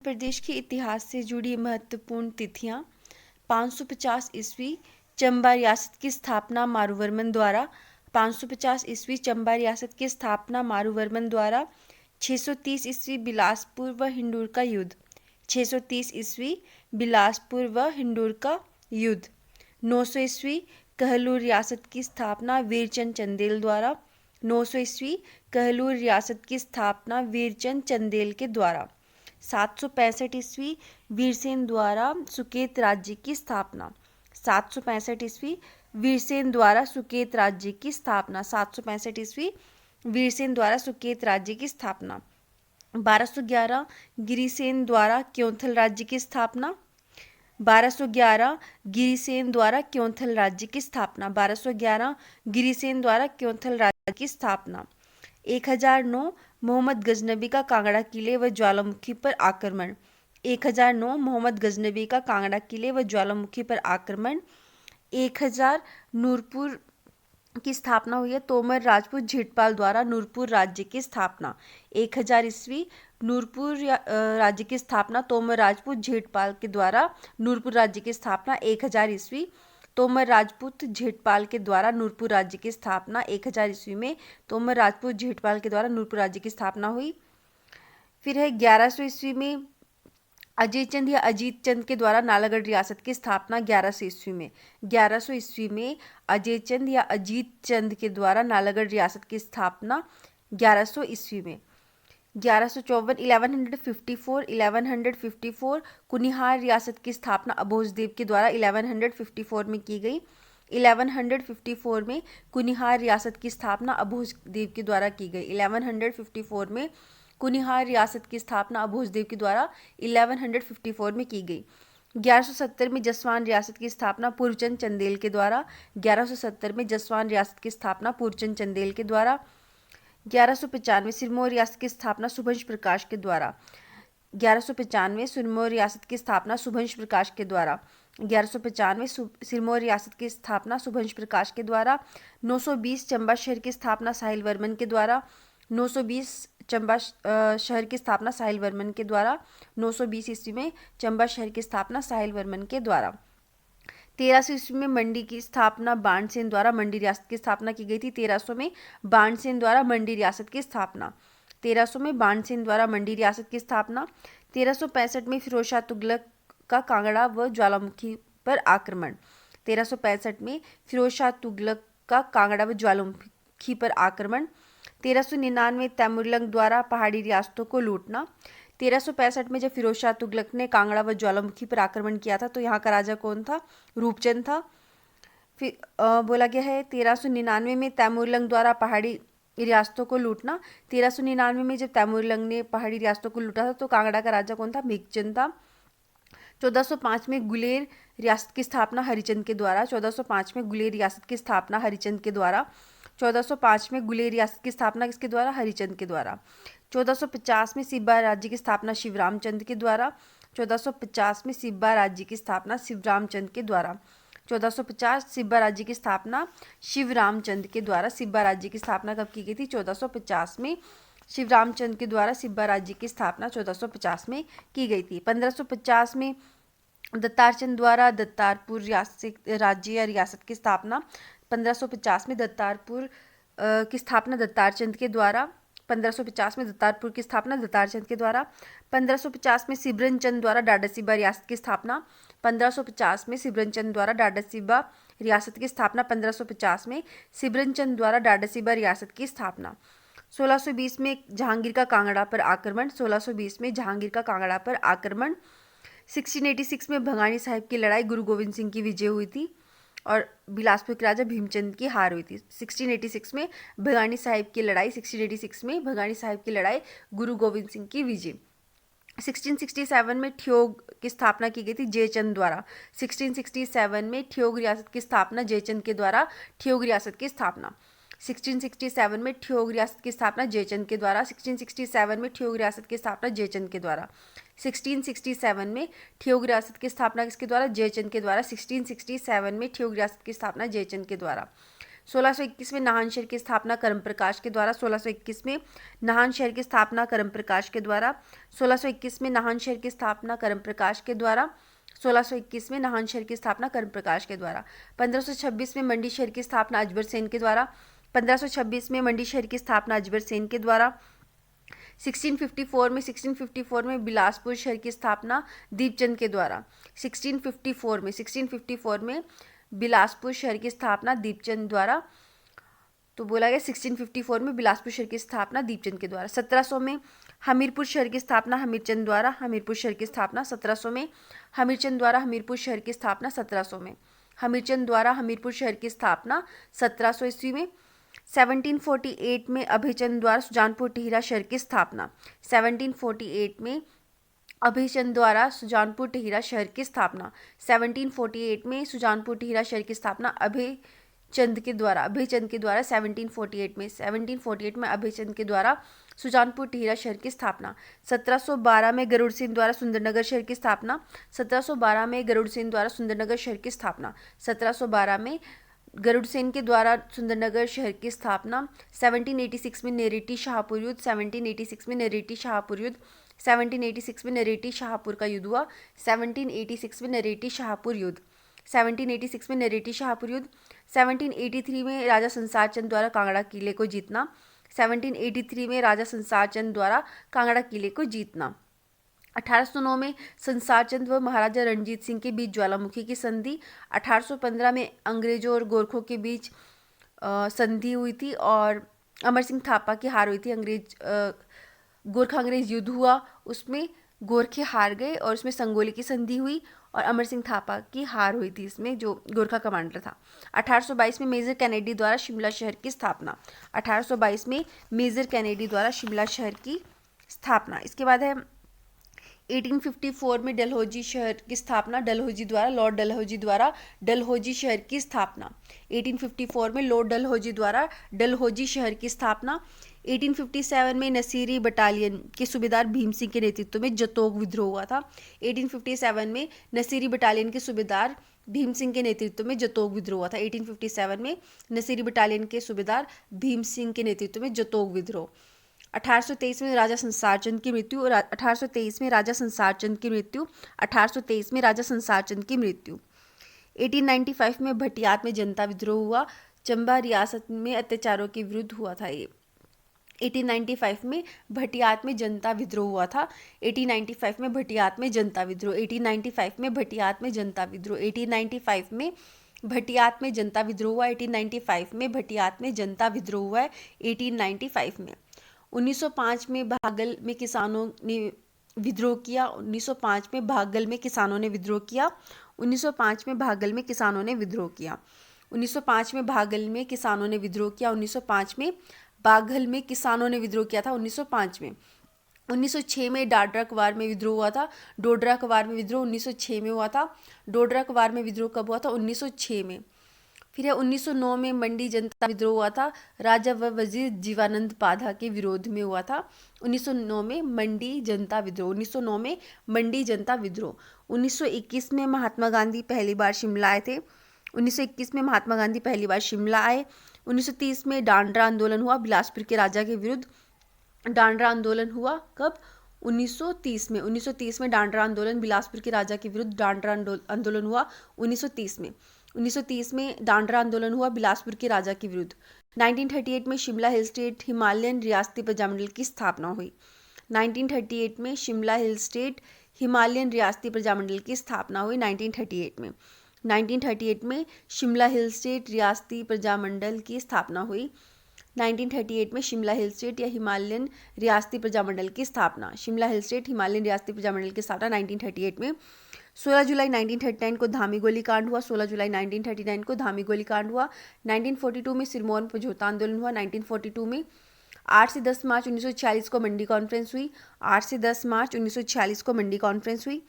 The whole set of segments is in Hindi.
प्रदेश के इतिहास से जुड़ी महत्वपूर्ण तिथियां 550 ईस्वी चंबा रियासत की स्थापना मारूवर्मन द्वारा। 550 ईस्वी चंबा रियासत की स्थापना मारूवर्मन द्वारा। 630 ईस्वी बिलासपुर व हिंडूर का युद्ध। 630 ईस्वी बिलासपुर व हिंडूर का युद्ध। 900 ईस्वी कहलूर रियासत की स्थापना वीरचंद चंदेल द्वारा। 900 ईस्वी कहलूर रियासत की स्थापना वीरचंद चंदेल के द्वारा। 765 ईस्वी वीरसेन द्वारा सुकेत राज्य की स्थापना। 765 ईस्वी वीरसेन द्वारा सुकेत राज्य की स्थापना। 765 ईस्वी वीरसेन द्वारा सुकेत राज्य की स्थापना। 1211 गिरिसेन द्वारा क्योंथल राज्य की स्थापना। 1211 गिरिसेन द्वारा क्योंथल राज्य की स्थापना। 1211 गिरिसेन द्वारा क्योंथल राज्य की स्थापना। 1009 मोहम्मद गजनबी का कांगड़ा किले व ज्वालामुखी पर आक्रमण। 1009 मोहम्मद गजनबी का कांगड़ा किले व ज्वालामुखी पर आक्रमण। 1000 नूरपुर की स्थापना हुई है तोमर राजपूत झेटपाल द्वारा नूरपुर राज्य की स्थापना। 1000 ईस्वी नूरपुर राज्य की स्थापना तोमर राजपूत झेटपाल के द्वारा नूरपुर राज्य की स्थापना। 1000 ईस्वी तोमर राजपूत झेटपाल के द्वारा नूरपुर राज्य की स्थापना। 1000 ईस्वी में तोमर राजपूत झेटपाल के द्वारा नूरपुर राज्य की स्थापना हुई। फिर है 1100 ईस्वी में अजय चंद या अजीत चंद के द्वारा नालागढ़ रियासत की स्थापना। 1100 ईस्वी में 1100 ईस्वी में अजय चंद या अजीत चंद के द्वारा नालागढ़ रियासत की स्थापना 1100 ईस्वी में। 1154 कुनिहार रियासत की स्थापना अभोजदेव के द्वारा 1154 में की गई। 1154 में कुनिहार रियासत की स्थापना अभोजदेव के द्वारा की गई। 1154 में कुनिहार रियासत की स्थापना अभोजदेव के द्वारा 1154 में की गई। 1170 में जसवान रियासत की स्थापना पूर्वचंद चंदेल के द्वारा। 1170 में जसवान रियासत की स्थापना पूर्वचंद चंदेल के द्वारा। 1195 सिरमौर रियासत की स्थापना सुभंश प्रकाश के द्वारा। 1195 सिरमौर रियासत की स्थापना सुभंश प्रकाश के द्वारा। 1195 सिरमौर रियासत की स्थापना सुभंश प्रकाश के द्वारा। 920 चंबा शहर की स्थापना साहिल वर्मन के द्वारा। 920 चंबा शहर की स्थापना साहिल वर्मन के द्वारा। 920 ईस्वी में चंबा शहर की स्थापना साहिल वर्मन के द्वारा। 1300 ईस्वी में मंडी की स्थापना बाणसेन द्वारा मंडी रियासत की स्थापना की गई थी। 1300 में बाणसेन द्वारा मंडी रियासत की स्थापना। 1300 में बाणसेन द्वारा मंडी रियासत की स्थापना। 1365 में फिरोज शाह तुगलक का कांगड़ा व ज्वालामुखी पर आक्रमण। 1365 में फिरोज शाह तुगलक का कांगड़ा व ज्वालामुखी पर आक्रमण। 1399 तैमुरलंग द्वारा पहाड़ी रियासतों को लूटना। 1365 में जब फिरोज शाह तुगलक ने कांगड़ा व ज्वालामुखी पर आक्रमण किया था तो यहाँ का राजा कौन था? रूपचंद था। फिर बोला गया है 1399 में तैमुरलंग द्वारा पहाड़ी रियासतों को लूटना। 1399 में जब तैमुरलंग ने पहाड़ी रियासतों को लूटा था तो कांगड़ा का राजा कौन था? मेघचंद था। 1405 में गुलेर रियासत की स्थापना हरिचंद के द्वारा। 1405 में गुलेर रियासत की स्थापना हरिचंद के द्वारा। 1405 में गुलेर रियासत की स्थापना किसके द्वारा? हरिचंद के द्वारा। 1450 में सिब्बा राज्य की स्थापना शिवरामचंद के द्वारा। 1450 में सिब्बा राज्य की स्थापना शिवरामचंद के द्वारा। 1450 सिब्बा राज्य की स्थापना शिवरामचंद के द्वारा। सिब्बा राज्य की स्थापना कब की गई थी? 1450 में शिवरामचंद के द्वारा सिब्बा राज्य की स्थापना 1450 में की गई थी। 1550 में दत्तारचंद द्वारा दत्तारपुर राज्य या रियासत की स्थापना। 1550 में दत्तारपुर की स्थापना दत्तारचंद के द्वारा। 1550 में दत्तारपुर की स्थापना दत्तारचंद के द्वारा। 1550 में सिबरनचंद द्वारा डाडासिबा रियासत की स्थापना। 1550 में सिबरनचंद द्वारा डाडासिबा रियासत की स्थापना। 1550 में सिबरनचंद द्वारा डाडासिबा रियासत की स्थापना। 1620 में जहांगीर का कांगड़ा पर आक्रमण। 1620 में जहांगीर का कांगड़ा पर आक्रमण। 1686 में भंगानी साहिब की लड़ाई गुरु गोविंद सिंह की विजय हुई थी और बिलासपुर के राजा भीमचंद की हार हुई थी। 1686 में भंगानी साहिब की लड़ाई 1686 में भंगानी साहिब की लड़ाई गुरु गोविंद सिंह की विजय। 1667 में ठियोग की स्थापना की गई थी जयचंद द्वारा। 1667 में ठियोग रियासत की स्थापना जयचंद के द्वारा। ठियोग रियासत की स्थापना 1667 में ठियोग रियासत की स्थापना जयचंद के द्वारा। 1667 में ठियोग रियासत की स्थापना जयचंद के द्वारा। 1667 में ठियोग रियासत की स्थापना किसके द्वारा? जयचंद के द्वारा। 1667 में ठियोग रियासत की स्थापना जयचंद के द्वारा। 1621 में नाहन शहर की स्थापना कर्म प्रकाश के द्वारा। 1621 में नाहन शहर की स्थापना कर्म प्रकाश के द्वारा। 1621 में नाहन शहर की स्थापना कर्म प्रकाश के द्वारा। 1621 में नाहन शहर की स्थापना कर्म प्रकाश के द्वारा। 1526 में मंडी शहर की स्थापना अजबर सेन के द्वारा। 1526 में मंडी शहर की स्थापना अजबर सेन के द्वारा। 1654 में बिलासपुर शहर की स्थापना दीपचंद के द्वारा। 1654 में बिलासपुर शहर की स्थापना दीपचंद द्वारा। तो बोला गया 1654 में बिलासपुर शहर की स्थापना दीपचंद के द्वारा। 1700 में हमीरपुर शहर की स्थापना हमीरचंद द्वारा। हमीरपुर शहर की स्थापना 1700 में। हमीरचंद द्वारा हमीरपुर शहर की स्थापना 1700 में। हमीरचंद द्वारा हमीरपुर शहर की स्थापना 1700 ईस्वी में। 1748 में अभयचंद द्वारा सुजानपुर टिहरा शहर की स्थापना। 1748 में अभयचंद द्वारा सुजानपुर टिहरा शहर की स्थापना। 1748 में सुजानपुर टिहरा शहर की स्थापना अभयचंद के द्वारा। 1748 में अभयचंद के द्वारा सुजानपुर टिहरा शहर की स्थापना। 1712 में गरुड़ सेन द्वारा सुंदरनगर शहर की स्थापना। 1712 में गरुड़ सेन द्वारा सुंदरनगर शहर की स्थापना। 1712 में गरुड़ सेन के द्वारा सुंदरनगर शहर की स्थापना। 1786 में नेरेटी शाहपुर युद्ध। 1786 में नेरेटी शाहपुर युद्ध। 1786 में नेरेटी शाहपुर का युद्ध हुआ। 1786 में नेरेटी शाहपुर युद्ध। 1786 में नेरेटी शाहपुर युद्ध। 1783 में राजा संसार चंद द्वारा कांगड़ा किले को जीतना। 1783 में राजा संसार चंद द्वारा कांगड़ा किले को जीतना। 1809 में संसार चंद व महाराजा रणजीत सिंह के बीच ज्वालामुखी की संधि। 1815 में अंग्रेजों और गोरखों के बीच संधि हुई थी और अमर सिंह थापा की हार हुई थी। गोरखा अंग्रेज युद्ध हुआ, उसमें गोरखे हार गए और उसमें संगोली की संधि हुई और अमर सिंह थापा की हार हुई थी इसमें, जो गोरखा कमांडर था। 1822 में मेजर कैनेडी द्वारा शिमला शहर की स्थापना। 1822 में मेजर कैनेडी द्वारा शिमला शहर की स्थापना। इसके बाद है 1854 में डलहौजी शहर की स्थापना डलहौजी द्वारा। लॉर्ड डलहौजी द्वारा डलहौजी शहर की स्थापना। 1854 में लॉर्ड डलहौजी द्वारा डलहौजी शहर की स्थापना। 1857 में नसीरी बटालियन के सूबेदार भीम सिंह के नेतृत्व में जतोग विद्रोह हुआ था। 1857 में नसीरी बटालियन के सूबेदार भीम सिंह के नेतृत्व में जतोग विद्रोह हुआ था। 1857 में नसीरी बटालियन के सूबेदार भीम सिंह के नेतृत्व में जतोग विद्रोह। 1823 में राजा संसार चंद की मृत्यु और 1823 में राजा संसार चंद की मृत्यु। 1823 में राजा संसार चंद की मृत्यु। 1895 में भटियात में जनता विद्रोह हुआ। चंबा रियासत में अत्याचारों के विरुद्ध हुआ था ये। 1895 में भटियात में जनता विद्रोह हुआ था। 1895 में भटियात में जनता विद्रोह। 1895 में भटियात में जनता विद्रोह। 1895 में भटियात में जनता विद्रोह हुआ। 1895 में भटियात में जनता विद्रोह हुआ है 1895 में। 1905 में भागल में किसानों ने विद्रोह किया। 1905 में भागल में किसानों ने विद्रोह किया। 1905 में भागल में किसानों ने विद्रोह किया। 1905 में भागल में किसानों ने विद्रोह किया। 1905 में बाघल में किसानों ने विद्रोह किया था 1905 में। 1906 में डाडरा कवार में विद्रोह हुआ था। डोडरा कवार में विद्रोह 1906 में हुआ था। डोडरा कवार में विद्रोह कब हुआ था? 1906 में। फिर है 1909 में मंडी जनता विद्रोह हुआ था। राजा व वजीर जीवानंद पाधा के विरोध में हुआ था। 1909 में मंडी जनता विद्रोह। 1909 में मंडी जनता विद्रोह। 1921 में महात्मा गांधी पहली बार शिमला आए थे। 1921 में महात्मा गांधी पहली बार शिमला आए। 1930 में डांडरा आंदोलन हुआ बिलासपुर के राजा के विरुद्ध। डांडरा आंदोलन हुआ कब? 1930 में। 1930 में डांडरा आंदोलन बिलासपुर के राजा के विरुद्ध डांडरा आंदोलन हुआ 1930 में। 1930 में डांडरा आंदोलन हुआ बिलासपुर के राजा के विरुद्ध। 1938 में शिमला हिल स्टेट हिमालयन रियासती प्रजामंडल की स्थापना हुई। 1938 में शिमला हिल स्टेट हिमालयन रियासती प्रजामंडल की स्थापना हुई 1938 में। 1938 में शिमला हिल स्टेट रियासती प्रजामंडल की स्थापना हुई। 1938 में शिमला हिल स्टेट या हिमालयन रियासती प्रजामंडल की स्थापना। शिमला हिल स्टेट हिमालयन रियासती प्रजामंडल की स्थापना 1938 में। 16 जुलाई 1939 को धामी गोली कांड हुआ। 16 जुलाई 1939 को धामी गोली कांड हुआ। 1942 में सिरमौर समझौता आंदोलन हुआ। 1942 में 8 से 10 मार्च 1946 को मंडी कॉन्फ्रेंस हुई। 8 से 10 मार्च 1946 को मंडी कॉन्फ्रेंस हुई।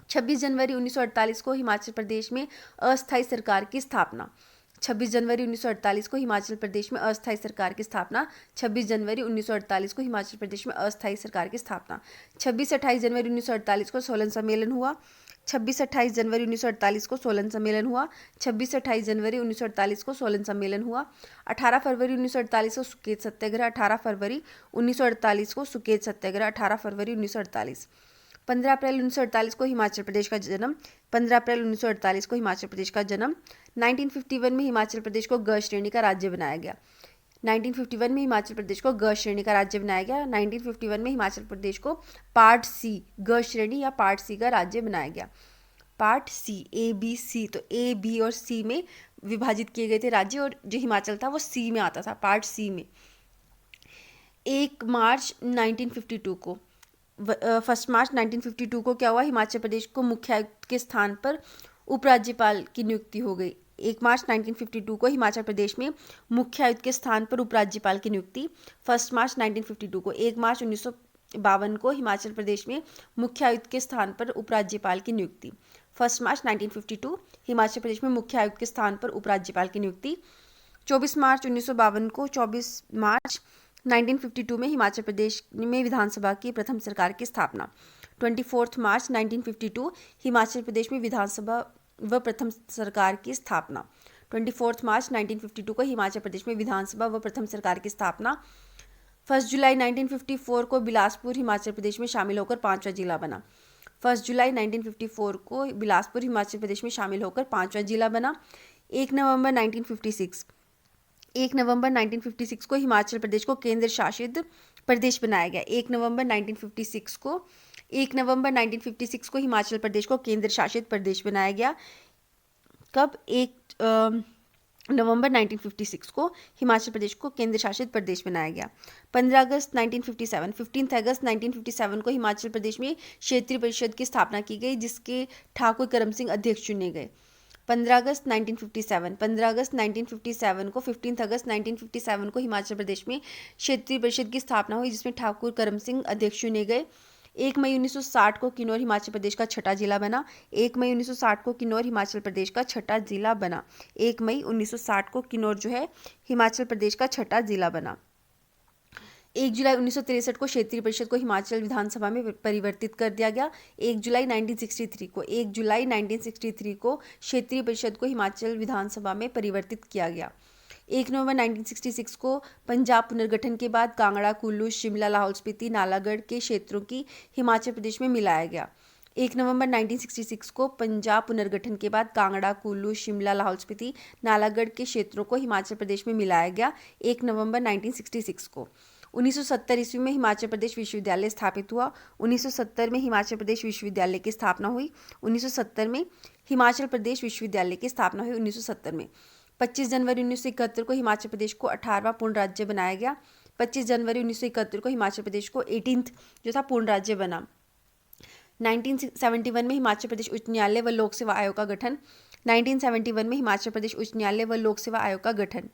26 जनवरी 1948 को हिमाचल प्रदेश में अस्थायी सरकार की स्थापना। 26 जनवरी 1948 को हिमाचल प्रदेश में अस्थायी सरकार की स्थापना। 26 जनवरी 1948 को हिमाचल प्रदेश में अस्थायी सरकार की स्थापना। 26 से 28 जनवरी 1948 को सोलन सम्मेलन हुआ। 26 से 28 जनवरी 1948 को सोलन सम्मेलन हुआ। 26 से 28 जनवरी 1948 को सोलन सम्मेलन हुआ। 18 फरवरी 1948 को सुकेत सत्याग्रह। 18 फरवरी 1948 को सुकेत सत्याग्रह। 18 फरवरी 1948। 15 अप्रैल 1948 को हिमाचल प्रदेश का जन्म। 15 अप्रैल 1948 को हिमाचल प्रदेश का जन्म। 1951 में हिमाचल प्रदेश को ग श्रेणी का राज्य बनाया गया। 1951 में हिमाचल प्रदेश को ग श्रेणी का राज्य बनाया गया। 1951 में हिमाचल प्रदेश को पार्ट सी ग श्रेणी या पार्ट सी का राज्य बनाया गया। Part C, A B C, तो ए बी और सी में विभाजित किए गए थे राज्य, और जो हिमाचल था वो सी में आता था, पार्ट सी में। 1 मार्च 1952 को 1 मार्च 1952 को क्या हुआ, हिमाचल प्रदेश को मुख्य आयुक्त के स्थान पर उपराज्यपाल की नियुक्ति हो गई। 1 मार्च 1952 को हिमाचल प्रदेश में मुख्य आयुक्त के स्थान पर उपराज्यपाल की नियुक्ति। 1 मार्च 1952 को 1 मार्च 1952 को हिमाचल प्रदेश में मुख्य आयुक्त के स्थान पर उपराज्यपाल की नियुक्ति। 1 मार्च 1952 हिमाचल प्रदेश में मुख्य आयुक्त के स्थान पर उपराज्यपाल की नियुक्ति। 24 मार्च 1952 को 24 मार्च 1952 में हिमाचल प्रदेश में विधानसभा की प्रथम सरकार की स्थापना। 24 मार्च 1952 हिमाचल प्रदेश में विधानसभा व प्रथम सरकार की स्थापना। 24 मार्च 1952 को हिमाचल प्रदेश में विधानसभा व प्रथम सरकार की स्थापना। 1 जुलाई 1954 को बिलासपुर हिमाचल प्रदेश में शामिल होकर 5वां जिला बना। 1 जुलाई 1954 को बिलासपुर हिमाचल प्रदेश में शामिल होकर 5वां जिला बना। 1 नवंबर 1956 को हिमाचल प्रदेश को केंद्र शासित प्रदेश बनाया गया। 1 नवंबर 1956 को हिमाचल प्रदेश को केंद्र शासित प्रदेश बनाया गया। कब? 1 नवंबर 1956 को हिमाचल प्रदेश को केंद्र शासित प्रदेश बनाया गया। 15 अगस्त 1957 को हिमाचल प्रदेश में क्षेत्रीय परिषद की स्थापना की गई, जिसके ठाकुर करम सिंह अध्यक्ष चुने गए। 15 अगस्त 1957 को 15 अगस्त 1957 को हिमाचल प्रदेश में क्षेत्रीय परिषद की स्थापना हुई, जिसमें ठाकुर करम सिंह अध्यक्ष चुने गए। 1 मई 1960 को किन्नौर हिमाचल प्रदेश का छठा जिला बना। 1 मई 1960 को किन्नौर हिमाचल प्रदेश का छठा जिला बना। 1 मई 1960 को किन्नौर जो है हिमाचल प्रदेश का छठा जिला बना। 1 जुलाई 1963 को क्षेत्रीय परिषद को हिमाचल विधानसभा में परिवर्तित कर दिया गया। 1 जुलाई 1963 को क्षेत्रीय परिषद को हिमाचल विधानसभा में परिवर्तित किया गया। 1 नवंबर 1966 को पंजाब पुनर्गठन के बाद कांगड़ा, कुल्लू, शिमला, लाहौल स्पीति, नालागढ़ के क्षेत्रों की हिमाचल प्रदेश में मिलाया गया। 1 नवंबर 1966 को पंजाब पुनर्गठन के बाद कांगड़ा, कुल्लू, शिमला, लाहौल स्पीति, नालागढ़ के क्षेत्रों को हिमाचल प्रदेश में मिलाया गया। 1 नवंबर 1966 को 1970 ईस्वी में हिमाचल प्रदेश विश्वविद्यालय स्थापित हुआ। 1970 में हिमाचल प्रदेश विश्वविद्यालय की स्थापना हुई। 1970 में हिमाचल प्रदेश विश्वविद्यालय की स्थापना हुई। 1970 में 25 जनवरी 1971 को हिमाचल प्रदेश को 18वां पूर्ण राज्य बनाया गया। 25 जनवरी 1971 को हिमाचल प्रदेश को 18th जो था पूर्ण राज्य बना। 1971 में हिमाचल प्रदेश उच्च न्यायालय व लोक सेवा आयोग का गठन। 1971 में हिमाचल प्रदेश उच्च न्यायालय व लोक सेवा आयोग का गठन।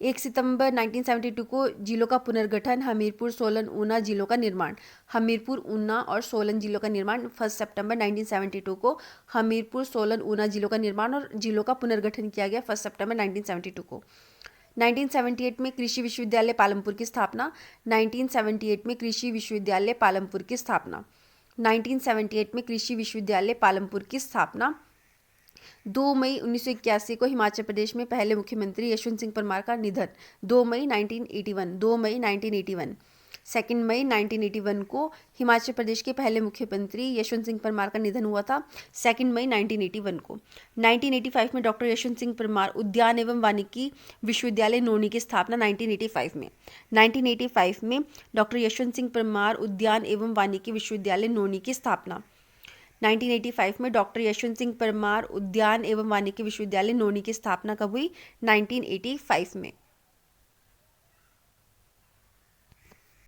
1 सितंबर 1972 को जिलों का पुनर्गठन। हमीरपुर, सोलन, ऊना जिलों का निर्माण। हमीरपुर, ऊना और सोलन जिलों का निर्माण। 1 सितंबर 1972 को हमीरपुर, सोलन, ऊना जिलों का निर्माण और जिलों का पुनर्गठन किया गया 1 सितंबर 1972 को। 1978 में कृषि विश्वविद्यालय पालमपुर की स्थापना। 1978 में कृषि विश्वविद्यालय पालमपुर की स्थापना। 1978 में कृषि विश्वविद्यालय पालमपुर की स्थापना। 2 मई 1981 को हिमाचल प्रदेश में पहले मुख्यमंत्री यशवंत सिंह परमार का निधन। 2 मई 1981। 2 मई 1981 को हिमाचल प्रदेश के पहले मुख्यमंत्री यशवंत सिंह परमार का निधन हुआ था। 2 मई 1981 को। 1985 में डॉक्टर यशवंत सिंह परमार उद्यान एवं वानिकी विश्वविद्यालय नोनी की स्थापना। 1985 में डॉक्टर यशवंत सिंह परमार उद्यान एवं वानिकी विश्वविद्यालय नोनी की स्थापना। 1985 में डॉक्टर यशवंत सिंह परमार उद्यान एवं वानिकी विश्वविद्यालय नोनी की स्थापना कब हुई? 1985 में।